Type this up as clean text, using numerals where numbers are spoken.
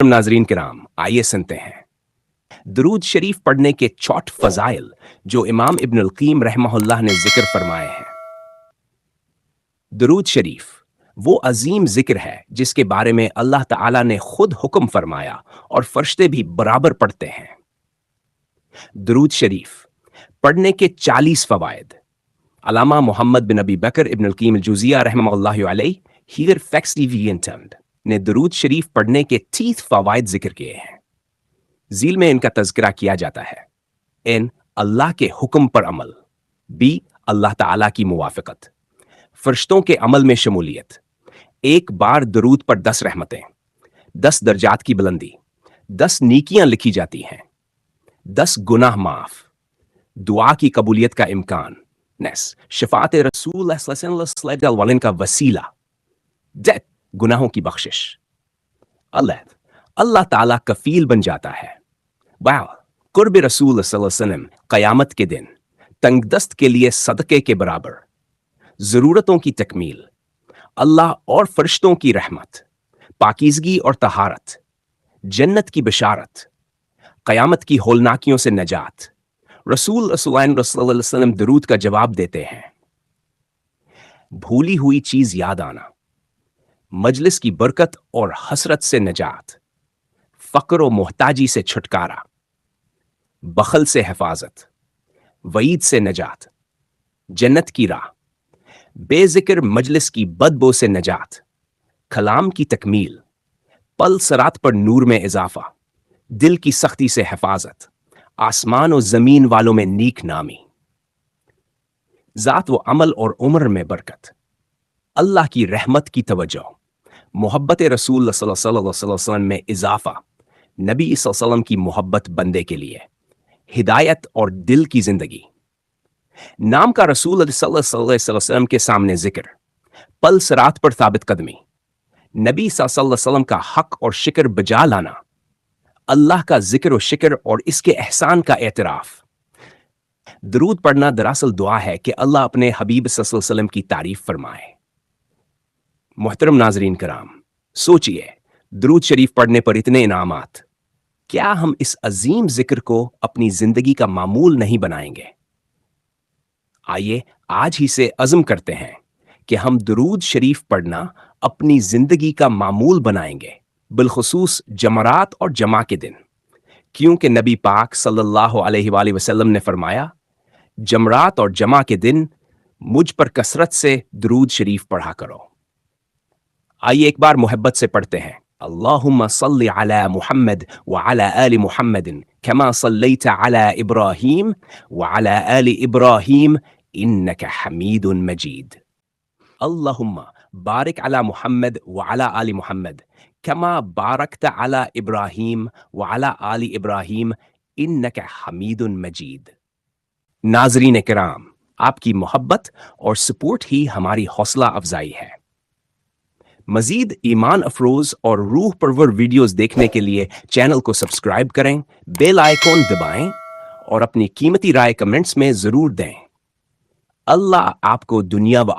नाजरीन किराम, आइए सुनते हैं दरूद शरीफ पढ़ने के चौट फजाइल जो इमाम इब्नुल क़य्यिम रहमहुल्लाह ने जिक्र फरमाए हैं। दरूद शरीफ वो अजीम जिक्र है जिसके बारे में अल्लाह ताला ने खुद हुक्म फरमाया और फरिश्ते भी बराबर पढ़ते हैं। दरूद शरीफ पढ़ने के 40 फवायद। अलामा मोहम्मद बिन अबी बकर इब्नुल क़य्यिम अल-जौज़िया रहमहुल्लाह अलैह hier फैक्सटिवियंटम्ड ने दरूद शरीफ पढ़ने के 30 फवायद जिक्र किए हैं। झील में इनका तज़किरा किया जाता है। इन अल्लाह के हुक्म पर अमल, बी अल्लाह ताला की मुवाफ़क़त, फरिश्तों के अमल में शमूलियत, एक बार दरूद पर 10 रहमतें, 10 दर्जात की बुलंदी, 10 नीकियां लिखी जाती हैं, 10 गुनाह माफ, दुआ की कबूलियत का इम्कान, शफात रसूल सल्लल्लाहु अलैहि वसल्लम का वसीला, डेथ गुनाहों की बख्शिश, अल्लाह ताला कफील बन जाता है। कुर्ब रसूल सल्लल्लाहु अलैहि वसल्लम क़यामत के दिन तंगदस्त के लिए सदक़े के बराबर, ज़रूरतों की तकमील, अल्लाह और फरिश्तों की रहमत, पाकीज़गी और तहारत, जन्नत की बिशारत, क़यामत की होलनाकियों से नजात। रसूल सल्लल्लाहु अलैहि वसल्लम दरूद का जवाब देते हैं। भूली हुई चीज़ याद आना, मजलिस की बरकत और हसरत से नजात, फ़क्र और मोहताजी से छुटकारा, बखल से हिफाजत, वईद से नजात, जन्नत की राह, बेजिक्र मजलिस की बदबू से नजात, कलाम की तकमील, पल सरात पर नूर में इजाफा, दिल की सख्ती से हिफाजत, आसमान और जमीन वालों में नीक नामी, जात व अमल और उम्र में बरकत, अल्लाह की रहमत की तवज्जो, मोहब्बत रसूल सल्लल्लाहु अलैहि वसल्लम में इजाफा, नबी सल्लल्लाहु अलैहि वसल्लम की मोहब्बत बंदे के लिए, हिदायत और दिल की जिंदगी, नाम का रसूल सल्लल्लाहु अलैहि वसल्लम के सामने जिक्र, पल सरात पर साबित कदमी, नबी सल्लल्लाहु अलैहि वसल्लम का हक और शिक्र बजा लाना, अल्लाह का जिक्र और शिक्र और इसके एहसान का एतराफ। दरूद पढ़ना दरअसल दुआ है कि अल्लाह अपने हबीब सल्लल्लाहु अलैहि वसल्लम की तारीफ फरमाए। मोहतरम नाजरीन कराम, सोचिए दरूद शरीफ पढ़ने पर इतने इनामात, क्या हम इस अजीम जिक्र को अपनी जिंदगी का मामूल नहीं बनाएंगे? आइए आज ही से अज़्म करते हैं कि हम दरूद शरीफ पढ़ना अपनी जिंदगी का मामूल बनाएंगे, बिलखुसूस जमरात और जमा के दिन, क्योंकि नबी पाक सल्लल्लाहु अलैहि वसल्लम ने फरमाया, जमरात और जमा के दिन मुझ पर कसरत से दरूद शरीफ पढ़ा करो। आइए एक बार मोहब्बत से पढ़ते हैं। अल्लाहुम्मा सल्लि अला मुहम्मद व अला आलि मुहम्मदिन कमा सल्लैता अला इब्राहीम व अला आलि इब्राहीम इन्नका हमीदुन मजीद। अल्लाहुम्मा बारिक अला मुहम्मद व अला आलि मुहम्मद कमा बारकता अला इब्राहीम व अला आलि इब्राहीम इन्नका हमीदुन मजीद। नाज़रीन किराम, आपकी मोहब्बत और सपोर्ट ही हमारी हौसला अफजाई है। मजीद ईमान अफरोज और रूह परवर वीडियोस देखने के लिए चैनल को सब्सक्राइब करें, बेल आइकॉन दबाएं और अपनी कीमती राय कमेंट्स में जरूर दें। अल्लाह आपको दुनिया व